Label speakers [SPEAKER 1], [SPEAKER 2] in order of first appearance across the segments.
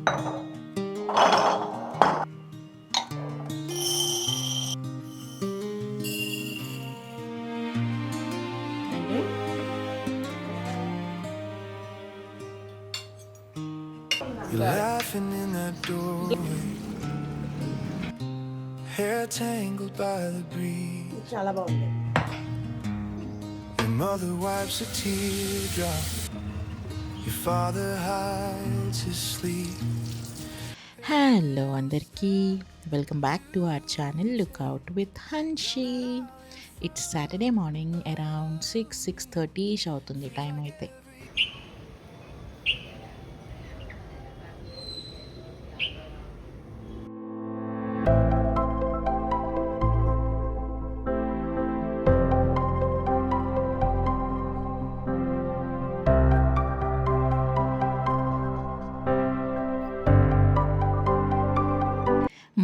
[SPEAKER 1] You're laughing in that doorway, hair tangled by the breeze.
[SPEAKER 2] చాలా బాగుంది.
[SPEAKER 1] Your mother wipes a teardrop, your father hides his sleep.
[SPEAKER 3] Hello అందరికీ, welcome back to our channel lookout with Hanshi. It's Saturday morning around 6:30 అవుతుంది time అయితే.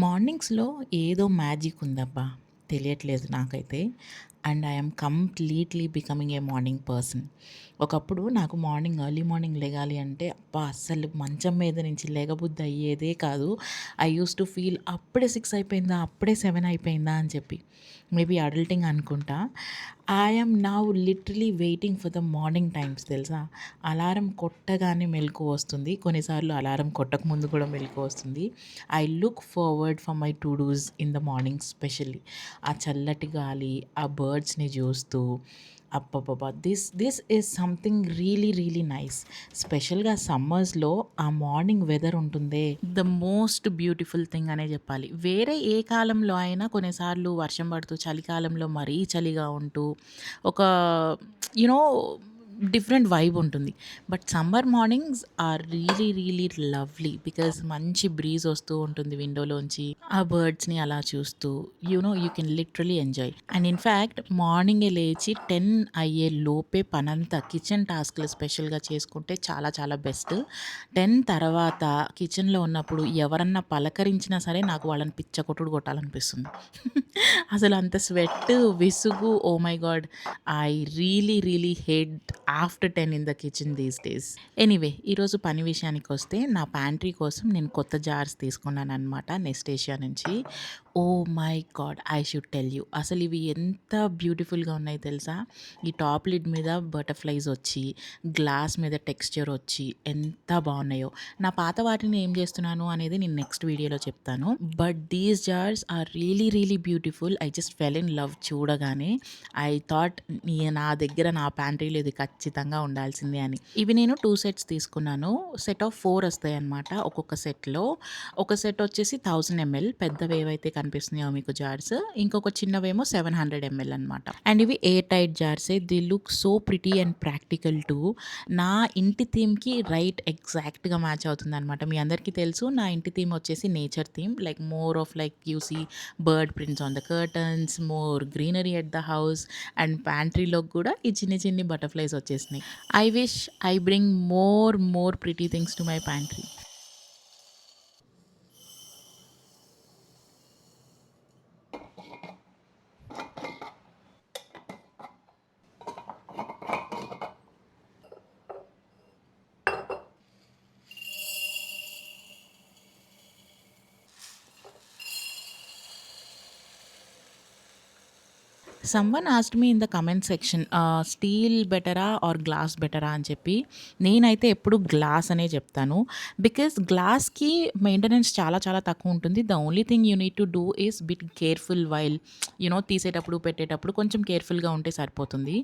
[SPEAKER 3] మార్నింగ్స్లో ఏదో magic ఉందబ్బా, తెలియట్లేదు నాకైతే. And I'm completely becoming a morning person. ఒకప్పుడు నాకు early morning లెగాలి అంటే అబ్బా అస్సలు మంచం మీద నుంచి లేగబుద్ధి అయ్యేదే కాదు. ఐ యూస్ టు ఫీల్ అప్పుడే 6 అయిపోయిందా, అప్పుడే 7 అయిపోయిందా అని చెప్పి. మేబీ అడల్టింగ్ అనుకుంటా. I'm now literally waiting for the morning times, తెలుసా. అలారం కొట్టగానే మెలకు వస్తుంది, కొన్నిసార్లు అలారం కొట్టక ముందు కూడా మెలకు వస్తుంది. I look forward for my to dos in the morning specially. ఆ చల్లటి గాలి, ఆ బర్డ్స్ని చూస్తూ అబ్బబ్బబ్బా, this is something really nice. స్పెషల్గా సమ్మర్స్లో ఆ మార్నింగ్ వెదర్ ఉంటుందే, ద మోస్ట్ బ్యూటిఫుల్ థింగ్ అనే చెప్పాలి. వేరే ఏ కాలంలో అయినా కొన్నిసార్లు వర్షం పడుతూ, చలికాలంలో మరీ చలిగా ఉంటూ ఒక యునో డిఫరెంట్ వైబ్ ఉంటుంది. But summer mornings are really lovely because మంచి బ్రీజ్ వస్తూ ఉంటుంది విండోలోంచి. ఆ బర్డ్స్ని అలా చూస్తూ you can literally enjoy. And in fact మార్నింగే లేచి 10 అయ్యే లోపే పనంతా కిచెన్ టాస్క్లు స్పెషల్గా చేసుకుంటే చాలా బెస్ట్. 10 తర్వాత కిచెన్లో ఉన్నప్పుడు ఎవరన్నా పలకరించినా సరే నాకు వాళ్ళని పిచ్చ కొట్టాలనిపిస్తుంది. అసలు అంత స్వెట్, విసుగు, oh my god, I really hate after 10 in the kitchen these days. Anyway, ఈరోజు పని విషయానికి వస్తే నా ప్యాంట్రీ కోసం నేను కొత్త జార్స్ తీసుకున్నాను అనమాట నెస్టేషియా నుంచి. Oh my god, I should tell you, అసలు ఇవి ఎంత బ్యూటిఫుల్గా ఉన్నాయి తెలుసా. ఈ టాప్ లిడ్ మీద బటర్ఫ్లైస్ వచ్చి, గ్లాస్ మీద టెక్స్చర్ వచ్చి ఎంత బాగున్నాయో. నా పాత వాటిని ఏం చేస్తున్నాను అనేది నేను నెక్స్ట్ వీడియోలో చెప్తాను. But these jars are really beautiful. I just fell in love చూడగానే. ఐ థాట్ నా దగ్గర నా ప్యాంట్రీలో ఇది ఖచ్చితంగా ఉండాల్సిందే అని. ఇవి నేను 2 సెట్స్ తీసుకున్నాను. సెట్ ఆఫ్ 4 వస్తాయి అనమాట ఒక్కొక్క సెట్లో. ఒక సెట్ వచ్చేసి 1000 ml, పెద్దవి ఏవైతే కనిపిస్తున్నాయో మీకు జార్స్, ఇంకొక చిన్నవేమో 700 ml అనమాట. అండ్ ఇవి ఎయిర్ టైట్ జార్సే. The look so pretty and practical too. నా ఇంటి థీమ్కి ఎగ్జాక్ట్గా మ్యాచ్ అవుతుంది అనమాట. మీ అందరికీ తెలుసు నా ఇంటి థీమ్ వచ్చేసి nature theme, like more of like you see bird prints on the curtains, more greenery at the house. And ప్యాంట్రీలో కూడా ఈ చిన్ని బటర్ఫ్లైస్ వచ్చేసినాయి. I wish I bring more pretty things to my pantry. Someone asked me in the comment section, steel బెటరా or glass బెటరా అని చెప్పి. నేనైతే ఎప్పుడు గ్లాస్ అనే చెప్తాను. బికాస్ గ్లాస్కి మెయింటెనెన్స్ చాలా తక్కువ ఉంటుంది. The only thing you need to do is bit careful while తీసేటప్పుడు పెట్టేటప్పుడు కొంచెం కేర్ఫుల్గా ఉంటే సరిపోతుంది.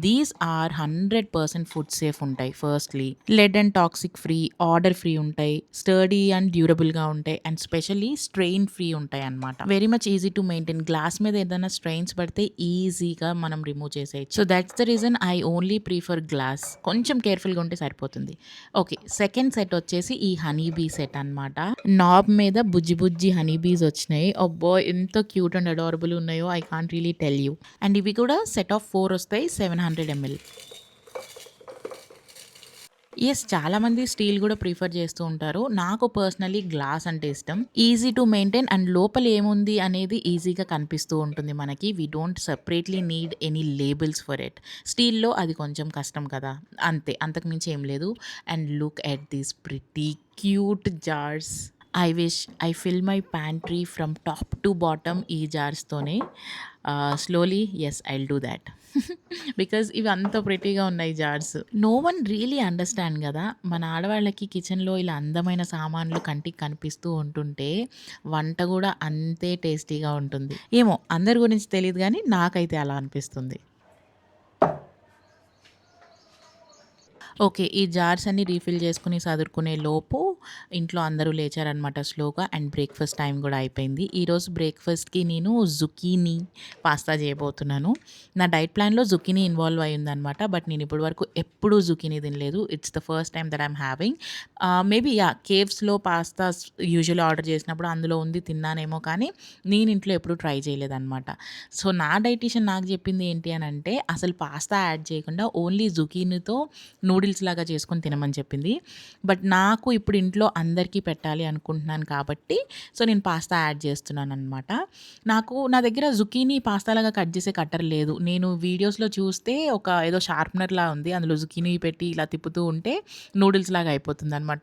[SPEAKER 3] దీస్ ఆర్ 100% ఫుడ్ సేఫ్ ఉంటాయి. Firstly lead and toxic free, odour free ఉంటాయి, స్టర్డీ అండ్ డ్యూరబుల్గా ఉంటాయి, అండ్ స్పెషల్లీ స్ట్రెయిన్ ఫ్రీ ఉంటాయి అనమాట. Very much easy to maintain. Glass మీద ఏదైనా స్ట్రెయిన్స్ పడితే ఈజీగా మనం రిమూవ్ చేసేయచ్చు. So that's the reason I only prefer glass. కొంచెం కేర్ఫుల్గా ఉంటే సరిపోతుంది. ఓకే, సెకండ్ సెట్ వచ్చేసి ఈ హనీ బీ సెట్ అనమాట. నాబ్ మీద బుజ్జి హనీ బీస్ వచ్చినాయి. అబ్బో ఎంత క్యూట్ అండ్ అడారబుల్ ఉన్నాయో, I can't really tell you. And ఇవి కూడా సెట్ ఆఫ్ 4 వస్తాయి, 700 ml. యెస్. చాలామంది స్టీల్ గూడా ప్రిఫర్ చేస్తూ ఉంటారు. నాకు పర్సనల్లీ గ్లాస్ అంటే ఇష్టం. ఈజీ టు మెయింటైన్ అండ్ లోపల ఏముంది అనేది ఈజీగా కనిపిస్తూ ఉంటుంది మనకి. వి డోంట్ సెపరేట్‌లీ need any labels for it. స్టీల్‌లో అది కొంచెం కష్టం కదా! అంతే. అంతకు మించి ఏం లేదు. And look at these pretty cute jars. I wish I fill my pantry from top to bottom ఈ జార్స్‌తోనే. Slowly yes, I'll do that. Because ఇవి అంత ప్రెటీగా ఉన్నాయి జార్స్. నో వన్ రియలీ అండర్స్టాండ్ కదా! మన ఆడవాళ్ళకి కిచెన్‌లో ఇలా అందమైన సామాన్లు కంటికి కనిపిస్తూ ఉంటుంటే వంట గూడా అంతే టేస్టీగా ఉంటుంది. ఏమో అందరి గురించి తెలీదు గానీ నాకైతే అలా అనిపిస్తుంది. ఓకే. ఈ జార్స్ అన్నీ రీఫిల్ చేసుకొని సదురుకునే లోపు ఇంట్లో అందరూ లేచారనమాట స్లోగా. అండ్ బ్రేక్‌ఫాస్ట్ టైం గూడా అయిపోయింది. ఈరోజు బ్రేక్‌ఫాస్ట్‌కి నేను జుకీనీ పాస్తా చేయబోతున్నాను. నా డైట్ ప్లాన్‌లో జుకీనీ ఇన్వాల్వ్ అయ్యిందనమాట. బట్ నేను ఇప్పటి వరకు ఎప్పుడూ జుకీనీ తినలేదు. It's the first time that I'm having. Maybe yeah! కేఎఫ్‌స్‌లో పాస్తాస్ యూజువల్లీ ఆర్డర్ చేసినప్పుడు అందులో ఉంది తిన్నానేమో కానీ నేను ఇంట్లో ఎప్పుడూ ట్రై చేయలేదనమాట. సో, నా డైటీషియన్ నాకు చెప్పింది ఏంటి అనంటే అసలు పాస్తా యాడ్ చేయకుండా ఓన్లీ జుకీనీతో నూడిల్స్ లాగా చేసుకొని తినమని చెప్పింది. బట్ నాకు ఇప్పుడు ఇంట్లో అందరికీ పెట్టాలి అనుకుంటున్నాను కాబట్టి సో నేను పాస్తా యాడ్ చేస్తున్నాననమాట. నా దగ్గర జుకీనీ పాస్తాలాగా కట్ చేసే కట్టర్ లేదు. నేను వీడియోస్‌లో చూస్తే ఒక ఏదో షార్ప్‌నర్‌లా ఉంది. అందులో జుకీనీ పెట్టి ఇలా తిప్పుతూ ఉంటే నూడిల్స్ లాగా అయిపోతుందనమాట.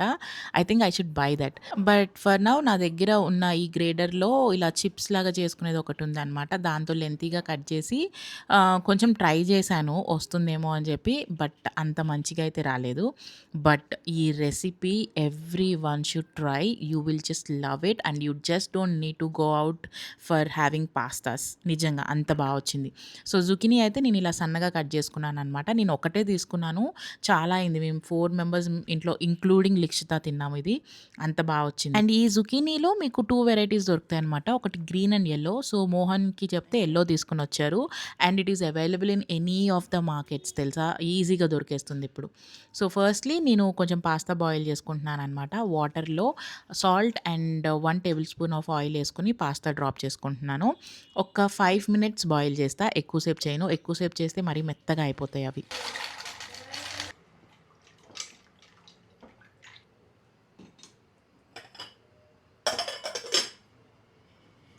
[SPEAKER 3] I think I should buy that. But for now నా దగ్గర ఉన్న ఈ గ్రేడర్‌లో ఇలా చిప్స్ లాగా చేసుకునేది ఒకటుందనమాట. దాంతో లెంతీగా కట్ చేసి కొంచెం ట్రై చేశాను వస్తుందేమో అని చెప్పి. బట్ అంత మంచిగా అయితే రాలేదు. బట్ ఈ recipe everyone should try. You will just love it and you just don't need to go out for having pastas. నిజంగా అంత బాగా వచ్చింది. సో జుకీనీ అయితే నేను ఇలా సన్నగా కట్ చేసుకున్నాననమాట. నేను ఒకటే తీసుకున్నాను. చాలా అయింది. మేము 4 మెంబర్స్ ఇంట్లో ఇంక్లూడింగ్ లిక్షిత తిన్నాము ఇది. అంత బాగా వచ్చింది. అండ్ ఈ జుకీనీలో మీకు 2 వెరైటీస్ దొరుకుతాయనమాట. ఒకటి గ్రీన్ అండ్ యెల్లో. సో మోహన్‌కి చెప్తే యెల్లో తీసుకొనొచ్చారు. And it is available in any of the markets తెలుసా? ఈజీగా దొరికేస్తుంది ఇప్పుడు. సో ఫస్ట్‌లీ నేను కొంచెం పాస్తా బాయిల్ చేసుకుంటున్నాననమాట. వాటర్‌లో salt and 1 table spoon of oil ఏసుకొని పాస్తా డ్రాప్ చేసుకుంటున్నాను. ఒక 5 మినిట్స్ బాయిల్ చేస్తా. ఎక్కువసేపు చేయను. ఎక్కువసేపు చేస్తే మరీ మెత్తగా అయిపోతాయి అవి.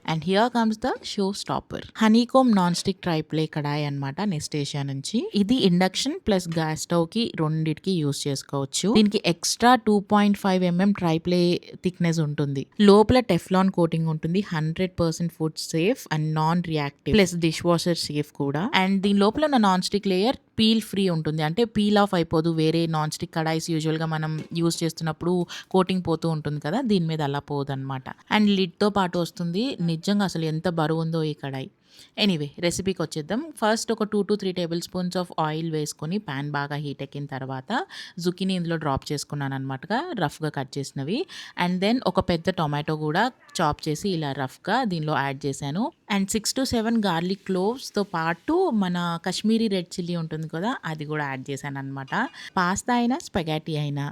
[SPEAKER 3] And here comes the show stopper. Honeycomb non stick triply kadai అనమాట నెక్స్ట్ ఏషియా నుంచి. ఇది ఇండక్షన్ ప్లస్ గ్యాస్ స్టవ్ కి రెండిటికి యూస్ చేసుకోవచ్చు. దీనికి ఎక్స్ట్రా 2.5 ట్రైప్లే థిక్నెస్ ఉంటుంది. లోపల టెఫ్లాన్ కోటింగ్ ఉంటుంది. 100% food safe and non reactive plus dish washer safe కూడా. అండ్ దీని లోపల ఉన్న non stick layer peel free ఉంటుంది. అంటే పీల్ ఆఫ్ అయిపోదు. వేరే నాన్ స్టిక్ కడాయిస్ యూజువల్గా మనం యూస్ చేస్తున్నప్పుడు కోటింగ్ పోతూ ఉంటుంది కదా, దీని మీద అలా పోదనమాట. అండ్ లిడ్తో పాటు వస్తుంది. నిజంగా అసలు ఎంత బరువుందో ఈ కడాయి. ఎనీవే రెసిపీకి వచ్చేద్దాం. ఫస్ట్ ఒక 2-3 టేబుల్ స్పూన్స్ ఆఫ్ ఆయిల్ వేసుకొని ప్యాన్ బాగా హీట్ ఎక్కిన తర్వాత జుకీనీ ఇందులో డ్రాప్ చేసుకున్నాను అనమాట, రఫ్గా కట్ చేసినవి. అండ్ దెన్ ఒక పెద్ద టొమాటో కూడా చాప్ చేసి ఇలా రఫ్గా దీనిలో యాడ్ చేశాను. అండ్ 6-7 గార్లిక్ క్లోవ్స్తో పాటు మన కాశ్మీరీ రెడ్ చిల్లీ ఉంటుంది కదా, అది కూడా యాడ్ చేశాను అనమాట. పాస్తా అయినా స్పగేటీ అయినా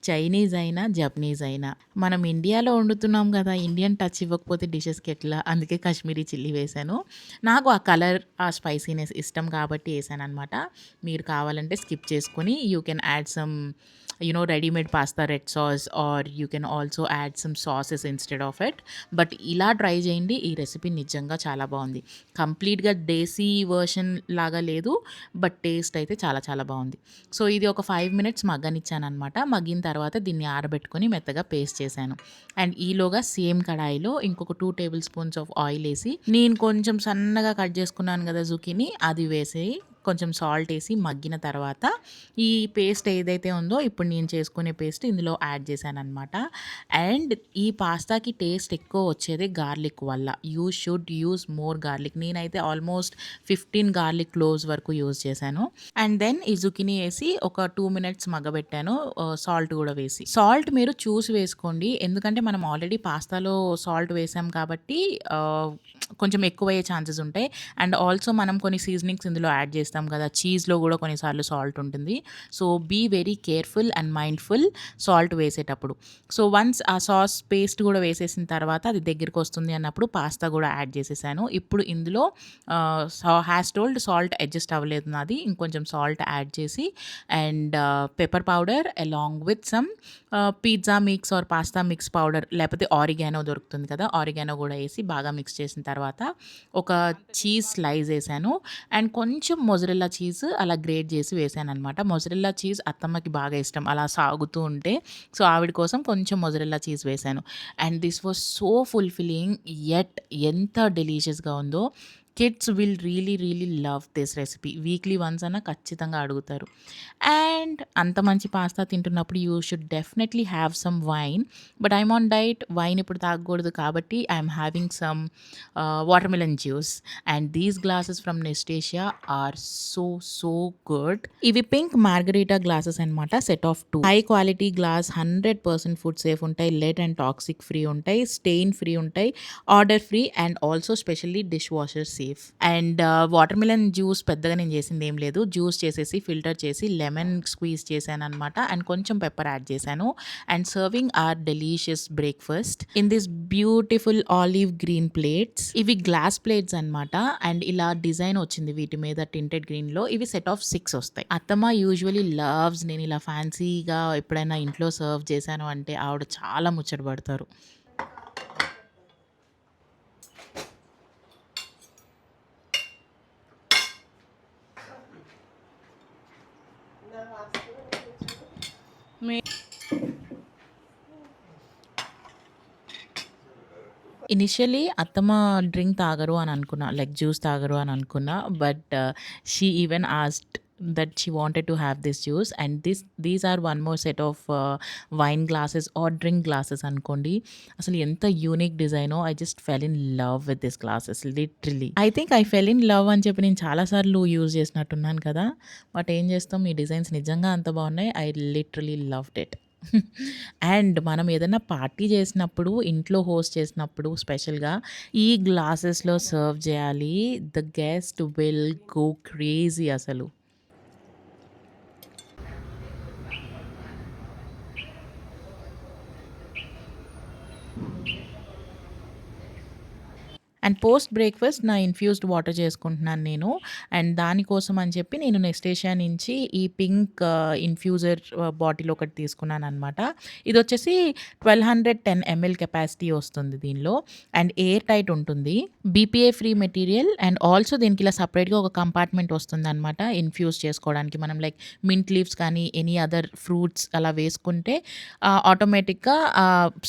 [SPEAKER 3] చైనీస్ అయినా జపనీస్ అయినా మనం ఇండియాలో వండుతున్నాం కదా, ఇండియన్ టచ్ ఇవ్వకపోతే డిషెస్కి ఎట్లా, అందుకే కాశ్మీరీ చిల్లీ వేశాను. నాకు ఆ కలర్ ఆ స్పైసీనెస్ ఇష్టం కాబట్టి వేసాను అనమాట. మీరు కావాలంటే స్కిప్ చేసుకొని you can add some readymade pasta red sauce or you can also add some sauces instead of it. But ఇలా ట్రై చేయండి. ఈ రెసిపీ నిజంగా చాలా బాగుంది. కంప్లీట్గా దేశీ వర్షన్ లాగా లేదు, బట్ టేస్ట్ అయితే చాలా చాలా బాగుంది. సో ఇది ఒక 5 మినిట్స్ మగ్గనిచ్చాను అనమాట. మగ్గిన తర్వాత దీన్ని ఆరబెట్టుకొని మెత్తగా పేస్ట్ చేశాను. అండ్ ఈలోగా సేమ్ కడాయిలో ఇంకొక 2 టేబుల్ స్పూన్స్ ఆఫ్ ఆయిల్ వేసి నేను కొంచెం సన్నగా కట్ చేసుకున్నాను కదా జుకీని, అది వేసి కొంచెం సాల్ట్ వేసి మగ్గిన తర్వాత ఈ పేస్ట్ ఏదైతే ఉందో ఇప్పుడు నేను చేసుకునే పేస్ట్ ఇందులో యాడ్ చేశాను అనమాట. అండ్ ఈ పాస్తాకి టేస్ట్ ఎక్కువ వచ్చేది గార్లిక్ వల్ల. You should use more garlic. నేనైతే ఆల్మోస్ట్ 15 గార్లిక్ క్లోవ్స్ వరకు యూజ్ చేశాను. అండ్ దెన్ ఈ జుకీనీ వేసి ఒక 2 మినిట్స్ మగ్గబెట్టాను. సాల్ట్ కూడా వేసి, సాల్ట్ మీరు చూసి వేసుకోండి, ఎందుకంటే మనం ఆల్రెడీ పాస్తాలో సాల్ట్ వేసాం కాబట్టి కొంచెం ఎక్కువయ్యే ఛాన్సెస్ ఉంటాయి. అండ్ ఆల్సో మనం కొన్ని సీజనింగ్స్ ఇందులో యాడ్ చేస్తాం కదా, చీజ్లో కూడా కొన్నిసార్లు సాల్ట్ ఉంటుంది. So be very careful and mindful salt వేసేటప్పుడు. సో వన్స్ ఆ సాస్ పేస్ట్ కూడా వేసేసిన తర్వాత అది దగ్గరికి వస్తుంది అన్నప్పుడు పాస్తా కూడా యాడ్ చేసేసాను. ఇప్పుడు ఇందులో హ్యాస్ టోల్డ్ సాల్ట్ అడ్జస్ట్ అవ్వలేదు నాది. ఇంకొంచెం సాల్ట్ యాడ్ చేసి and pepper powder along with some pizza mix or pasta mix powder లేకపోతే ఆరిగానో దొరుకుతుంది కదా, ఆరిగానో కూడా వేసి బాగా మిక్స్ చేసిన తర్వాత ఒక చీజ్ స్లైస్ వేసాను అండ్ కొంచెం మొజరెల్లా చీజ్ అలా గ్రేట్ చేసి వేసాను అనమాట. మొజరెల్లా చీజ్ అత్తమ్మకి బాగా ఇష్టం అలా సాగుతూ ఉంటే, సో ఆవిడ కోసం కొంచెం మొజరెల్లా చీజ్ వేసాను. And this was so fulfilling yet ఎంత డెలీషియస్గా ఉందో. Kids will really love this recipe. Weekly once అన్నా ఖచ్చితంగా అడుగుతారు. అండ్ అంత మంచి పాస్తా తింటున్నప్పుడు you should definitely have some wine. But I'm on diet, wine ఇప్పుడు తాగకూడదు కాబట్టి I'm having some water melon juice. And these glasses from Nestasia are so good. ఇవి పింక్ మార్గరీటా గ్లాసెస్ అనమాట, set of 2. High quality glass, 100% food safe ఉంటాయి, lead and toxic free ఉంటాయి, strain free ఉంటాయి, order free and also specially dish washer safe. And water melon juice పెద్దగా నేను చేసింది ఏం లేదు, జ్యూస్ చేసేసి ఫిల్టర్ చేసి లెమన్ స్క్వీజ్ చేశాను అనమాట అండ్ కొంచెం పెప్పర్ యాడ్ చేశాను. And serving our delicious breakfast in this beautiful olive green plates. ఇవి గ్లాస్ ప్లేట్స్ అనమాట అండ్ ఇలా డిజైన్ వచ్చింది వీటి మీద టింటెడ్ గ్రీన్ లో. ఇవి సెట్ ఆఫ్ 6 వస్తాయి. అత్తమ్మ యూజువలీ లవ్స్ నేను ఇలా ఫ్యాన్సీగా ఎప్పుడైనా ఇంట్లో సర్వ్ చేశాను అంటే ఆవిడ చాలా ముచ్చట పడతారు. ఇనిషియలీ అత్తమ్మ డ్రింక్ తాగరు అని అనుకున్నా, లైక్ జ్యూస్ తాగరు అని అనుకున్నా. But she even asked that she wanted to have this juice and these are one more set of wine glasses or drink glasses అనుకోండి. అసలు ఎంత యూనిక్ డిజైనో. I just fell in love with this glasses literally. I think I fell in love అని చెప్పి నేను చాలాసార్లు use చేసినట్టున్నాను కదా. బట్ ఏం చేస్తాం, ఈ డిజైన్స్ నిజంగా అంత బాగున్నాయి. I literally loved it. And మనం ఏదైనా పార్టీ చేసినప్పుడు, ఇంట్లో హోస్ట్ చేసినప్పుడు స్పెషల్గా ఈ గ్లాసెస్లో సర్వ్ చేయాలి. The guest will go crazy అసలు. అండ్ పోస్ట్ బ్రేక్ఫాస్ట్ నా ఇన్ఫ్యూజ్డ్ వాటర్ చేసుకుంటున్నాను నేను. అండ్ దానికోసం అని చెప్పి నేను నెస్టేషియా నుంచి ఈ పింక్ ఇన్ఫ్యూజర్ బాటిల్ ఒకటి తీసుకున్నాను అనమాట. ఇది వచ్చేసి 1210 ml కెపాసిటీ వస్తుంది దీనిలో అండ్ ఎయిర్ టైట్ ఉంటుంది, బీపీఏ ఫ్రీ మెటీరియల్. అండ్ ఆల్సో దీనికి ఇలా సపరేట్గా ఒక కంపార్ట్మెంట్ వస్తుంది అనమాట ఇన్ఫ్యూజ్ చేసుకోవడానికి. మనం లైక్ మింట్ లీవ్స్ కానీ ఎనీ అదర్ ఫ్రూట్స్ అలా వేసుకుంటే ఆటోమేటిక్గా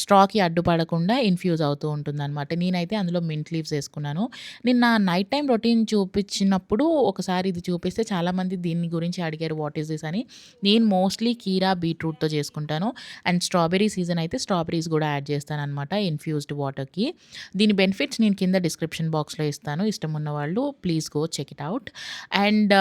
[SPEAKER 3] స్ట్రాకి అడ్డుపడకుండా ఇన్ఫ్యూజ్ అవుతూ ఉంటుంది అనమాట. నేనైతే అందులో మింట్ లీవ్స్ వేసుకున్నాను. నిన్న నైట్ టైం రొటీన్ చూపించినప్పుడు ఒకసారి ఇది చూపిస్తే చాలామంది దీని గురించి అడిగారు వాట్ ఈస్ దిస్ అని. నేను మోస్ట్లీ కీరా బీట్రూట్తో చేసుకుంటాను అండ్ స్ట్రాబెర్రీ సీజన్ అయితే స్ట్రాబెర్రీస్ కూడా యాడ్ చేస్తాను అనమాట ఇన్ఫ్యూజ్డ్ వాటర్కి. దీని బెనిఫిట్స్ నేను కింద డిస్క్రిప్షన్ బాక్స్లో ఇస్తాను, ఇష్టం ఉన్న వాళ్ళు please go check it out. And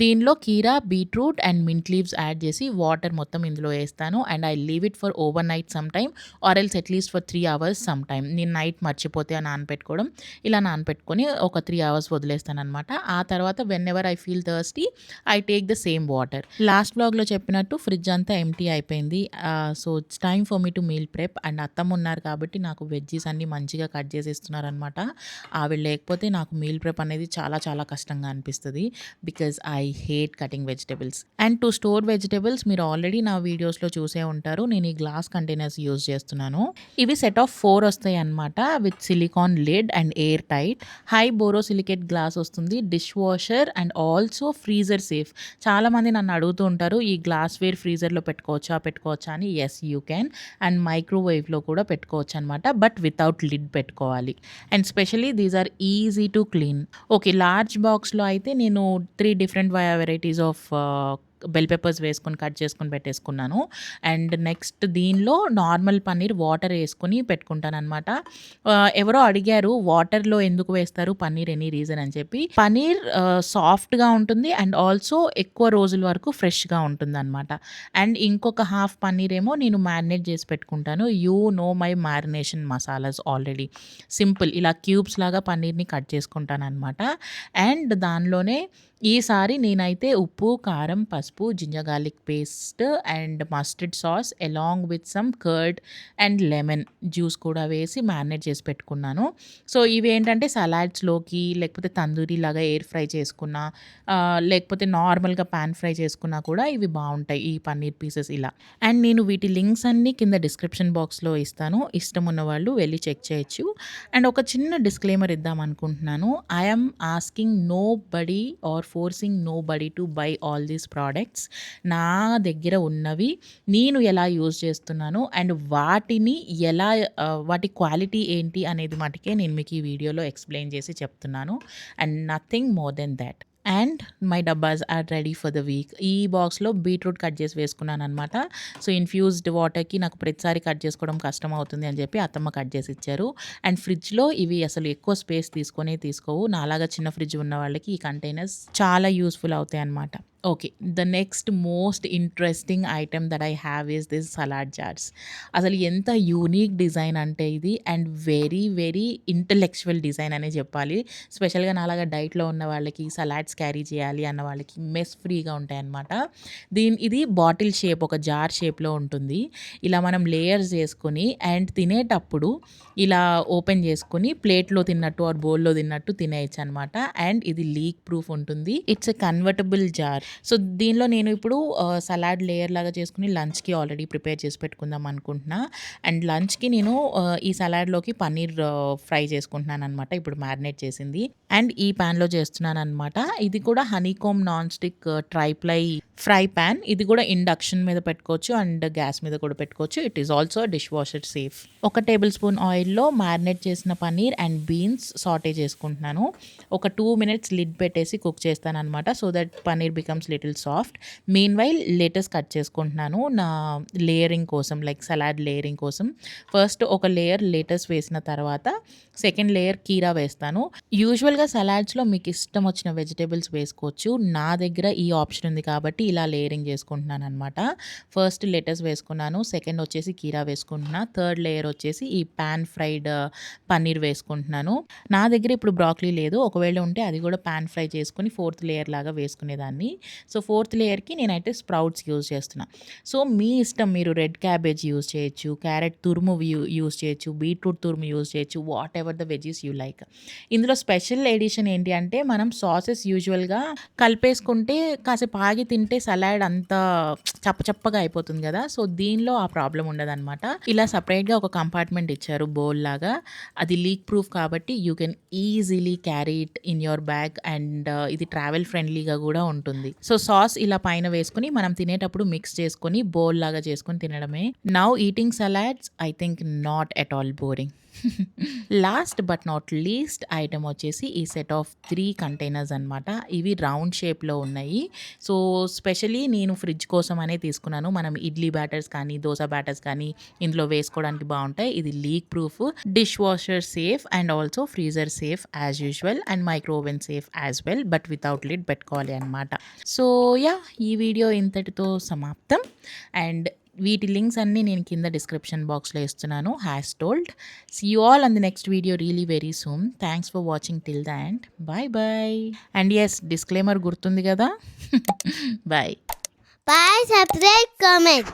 [SPEAKER 3] దీనిలో కీరా beetroot and mint leaves add చేసి వాటర్ మొత్తం ఇందులో వేస్తాను and I leave it for overnight some time or else at least for 3 hours some time. నేను నైట్ మర్చిపోతే నానపెట్టుకోవడం, ఇలా నానపెట్టుకొని ఒక 3 hours వదిలేస్తాను అనమాట. ఆ తర్వాత whenever I feel thirsty I take the same water. Last బ్లాగ్లో చెప్పినట్టు ఫ్రిడ్జ్ అంతా ఎంటీ అయిపోయింది. So it's time for me to meal prep. And అత్తమ్మ ఉన్నారు కాబట్టి నాకు వెజ్జీస్ అన్నీ మంచిగా కట్ చేసి ఇస్తున్నారనమాట. ఆవిడ లేకపోతే నాకు మీల్ ప్రెప్ అనేది చాలా చాలా కష్టంగా అనిపిస్తుంది because I hate cutting vegetables. And to store vegetables మీరు ఆల్రెడీ నా వీడియోస్లో చూసే ఉంటారు, నేను ఈ గ్లాస్ కంటైనర్స్ యూజ్ చేస్తున్నాను. ఇవి సెట్ ఆఫ్ 4 వస్తాయి అనమాట with silicone lid and air tight. High borosilicate glass వస్తుంది, dish washer and also freezer safe. చాలామంది నన్ను అడుగుతూ ఉంటారు ఈ గ్లాస్ వేర్ ఫ్రీజర్లో పెట్టుకోవచ్చా అని. Yes you can. అండ్ మైక్రోవేవ్లో కూడా పెట్టుకోవచ్చు అనమాట, బట్ వితౌట్ లిడ్ పెట్టుకోవాలి. And specially these are easy to clean. Okay, large బాక్స్లో అయితే నేను 3 different varieties of bell peppers వేసుకొని కట్ చేసుకొని పెట్టేసుకున్నాను. అండ్ నెక్స్ట్ దీనిలో నార్మల్ పన్నీర్ వాటర్ వేసుకొని పెట్టుకుంటాను అనమాట. ఎవరో అడిగారు వాటర్లో ఎందుకు వేస్తారు పన్నీర్, ఎనీ రీజన్ అని చెప్పి. పన్నీర్ సాఫ్ట్గా ఉంటుంది అండ్ ఆల్సో ఎక్కువ రోజుల వరకు ఫ్రెష్గా ఉంటుంది అనమాట. అండ్ ఇంకొక హాఫ్ పన్నీర్ ఏమో నేను మ్యారినేట్ చేసి పెట్టుకుంటాను. You know my marination masalas already. Simple ఇలా క్యూబ్స్ లాగా పన్నీర్ని కట్ చేసుకుంటాను అనమాట. అండ్ దానిలోనే ఈసారి నేనైతే ఉప్పు, కారం, పసుపు, ginger garlic paste and mustard sauce along with some curd and lemon juice కూడా వేసి మ్యారినేట్ చేసి పెట్టుకున్నాను. సో, ఇవేంటంటే సలాడ్స్‌లోకి లేకపోతే తందూరి లాగా ఎయిర్ ఫ్రై చేసుకున్నా లేకపోతే నార్మల్‌గా పాన్ ఫ్రై చేసుకున్నా కూడా ఇవి బావుంటాయి. ఈ పన్నీర్ పీసెస్ ఇలా. అండ్ నేను వీటి లింక్స్ అన్నీ కింద డిస్క్రిప్షన్ బాక్స్‌లో ఇస్తాను. ఇష్టం ఉన్నవాళ్ళు వెళ్లి చెక్ చేయొచ్చు. అండ్ ఒక చిన్న డిస్క్లైమర్ ఇద్దాం అనుకుంటున్నాను. I am asking nobody or forcing nobody to buy all these products. నా దగ్గర ఉన్నవి నేను ఎలా యూజ్ చేస్తున్నాను అండ్ వాటిని ఎలా వాటి క్వాలిటీ ఏంటి అనేది మటుకే నేను మీకు ఈ వీడియోలో ఎక్స్‌ప్లెయిన్ చేసి చెప్తున్నాను. And nothing more than that. And my dabbas are ready for the week. ఈ బాక్స్‌లో బీట్రూట్ కట్ చేసి వేసుకున్నాననమాట. సో, ఇన్‌ఫ్యూజ్డ్ వాటర్‌కి నాకు ప్రతిసారి కట్ చేసుకోవడం కష్టం అవుతుంది అని చెప్పి అత్తమ్మ కట్ చేసి ఇచ్చారు. అండ్ ఫ్రిడ్జ్‌లో ఇవి అసలు ఎక్కువ స్పేస్ తీసుకోవు. నాలాగా చిన్న ఫ్రిడ్జ్ ఉన్న వాళ్ళకి ఈ కంటైనర్స్ చాలా యూజ్‌ఫుల్ అవుతాయన్నమాట. Okay. The next most interesting item that I have is this salad jars. అసలు ఎంత యూనిక్ డిజైన్ అంటే ఇది అండ్ వెరీ ఇంటలెక్చువల్ డిజైన్ అనే చెప్పాలి. స్పెషల్‌గా నాలాగా డైట్‌లో ఉన్న వాళ్ళకి సలాడ్స్ క్యారీ చేయాలి అన్న వాళ్ళకి మెస్ ఫ్రీగా ఉంటాయన్నమాట. ఇది బాటిల్ షేప్ ఒక జార్ షేప్‌లో ఉంటుంది. ఇలా మనం లేయర్స్ చేసుకొని అండ్ తినేటప్పుడు ఇలా ఓపెన్ చేసుకొని ప్లేట్‌లో తిన్నట్టు ఆర్ బౌల్‌లో తిన్నట్టు తినేయొచ్చనమాట. అండ్ ఇది లీక్ ప్రూఫ్ ఉంటుంది. It's a convertible jar. So, దీనిలో నేను ఇప్పుడు సలాడ్ లేయర్ లాగా చేసుకొని లంచ్‌కి ఆల్రెడీ ప్రిపేర్ చేసి పెట్టుకుందాం అనుకుంటున్నా. అండ్ లంచ్‌కి నేను ఈ సలాడ్‌లోకి పన్నీర్ ఫ్రై చేసుకుంటున్నాననమాట. ఇప్పుడు మ్యారినేట్ చేసింది. అండ్ ఈ పాన్‌లో చేస్తున్నాననమాట. ఇది కూడా honeycomb non stick triply fry pan. ఇది కూడా ఇండక్షన్ మీద పెట్టుకోవచ్చు అండ్ గ్యాస్ మీద కూడా పెట్టుకోవచ్చు. It is also dishwasher safe. 1 table spoon ఆయిల్‌లో మ్యారినేట్ చేసిన పన్నీర్ అండ్ బీన్స్ సాటే చేసుకుంటున్నాను. ఒక 2 మినిట్స్ లిడ్ పెట్టేసి కుక్ చేస్తాననమాట. So that paneer becomes little soft. Meanwhile lettuce cut చేసుకుంటున్నాను నా లేయరింగ్ కోసం లైక్ సలాడ్ లేయరింగ్ కోసం. ఫస్ట్ ఒక లేయర్ లెటస్ వేసిన తర్వాత సెకండ్ లేయర్ కీరా వేస్తాను. యూజువల్‌గా సలాడ్స్‌లో మీకు ఇష్టం వచ్చిన వెజిటబుల్స్ వేసుకోవచ్చు. నా దగ్గర ఈ ఆప్షన్ ఉంది కాబట్టి ఇలా లేయరింగ్ చేసుకుంటున్నాననమాట. ఫస్ట్ లెటస్ వేసుకున్నాను. సెకండ్ వచ్చేసి కీరా వేసుకుంటున్నా. థర్డ్ లేయర్ వచ్చేసి ఈ పాన్ ఫ్రైడ్ పన్నీర్ వేసుకుంటున్నాను. నా దగ్గర ఇప్పుడు బ్రాకలీ లేదు. ఒకవేళ ఉంటే అది కూడా పాన్ ఫ్రై చేసుకొని ఫోర్త్ లేయర్ లాగా వేసుకునేదాన్ని. సో, ఫోర్త్ లేయర్‌కి నేనైతే స్ప్రౌట్స్ యూజ్ చేస్తున్నా. సో, మీ ఇష్టం మీరు రెడ్ క్యాబేజ్ యూజ్ చేయొచ్చు, క్యారెట్ తురుము యూజ్ చేయొచ్చు, బీట్రూట్ తురుము యూజ్ చేయొచ్చు. What ever the veggies you like. ఇందులో స్పెషల్ ఎడిషన్ ఏంటి అంటే మనం సాసెస్ యూజువల్‌గా కలిపేసుకుంటే కాసేపు ఆగి తింటే సలాడ్ అంతా చప్పచప్పగా అయిపోతుంది కదా! సో, దీనిలో ఆ ప్రాబ్లమ్ ఉండదనమాట. ఇలా సెపరేట్‌గా ఒక కంపార్ట్మెంట్ ఇచ్చారు బౌల్ లాగా. అది లీక్ ప్రూఫ్ కాబట్టి you can easily carry it in your bag and ఇది ట్రావెల్ ఫ్రెండ్లీగా కూడా ఉంటుంది. సో, సాస్ ఇలా పైన వేసుకొని మనం తినేటప్పుడు మిక్స్ చేసుకొని బౌల్ లాగా చేసుకొని తినడమే. Now eating salads I think not at all boring. Last but not least item వచ్చేసి ఈ సెట్ ఆఫ్ 3 కంటైనర్స్ అనమాట. ఇవి రౌండ్ షేప్‌లో ఉన్నాయి. సో, స్పెషల్లీ నేను ఫ్రిడ్జ్ కోసం అనే తీసుకున్నాను. మనం ఇడ్లీ బ్యాటర్స్ కానీ, దోస బ్యాటర్స్ కానీ ఇందులో వేసుకోవడానికి బావుంటాయి. ఇది leak proof, dishwasher safe and also freezer safe as usual and micro oven safe as well. But without lid పెట్టుకోవాలి అనమాట. So, yeah! ఈ వీడియో ఇంతటితో సమాప్తం. అండ్ వీటి లింక్స్ అన్నీ నేను కింద డిస్క్రిప్షన్ బాక్స్‌లో ఇస్తున్నాను as told. See you all on the next video really very soon. Thanks for watching till the end. Bye. And yes disclaimer గుర్తుంది కదా! బై.
[SPEAKER 2] Bye, subscribe, comment.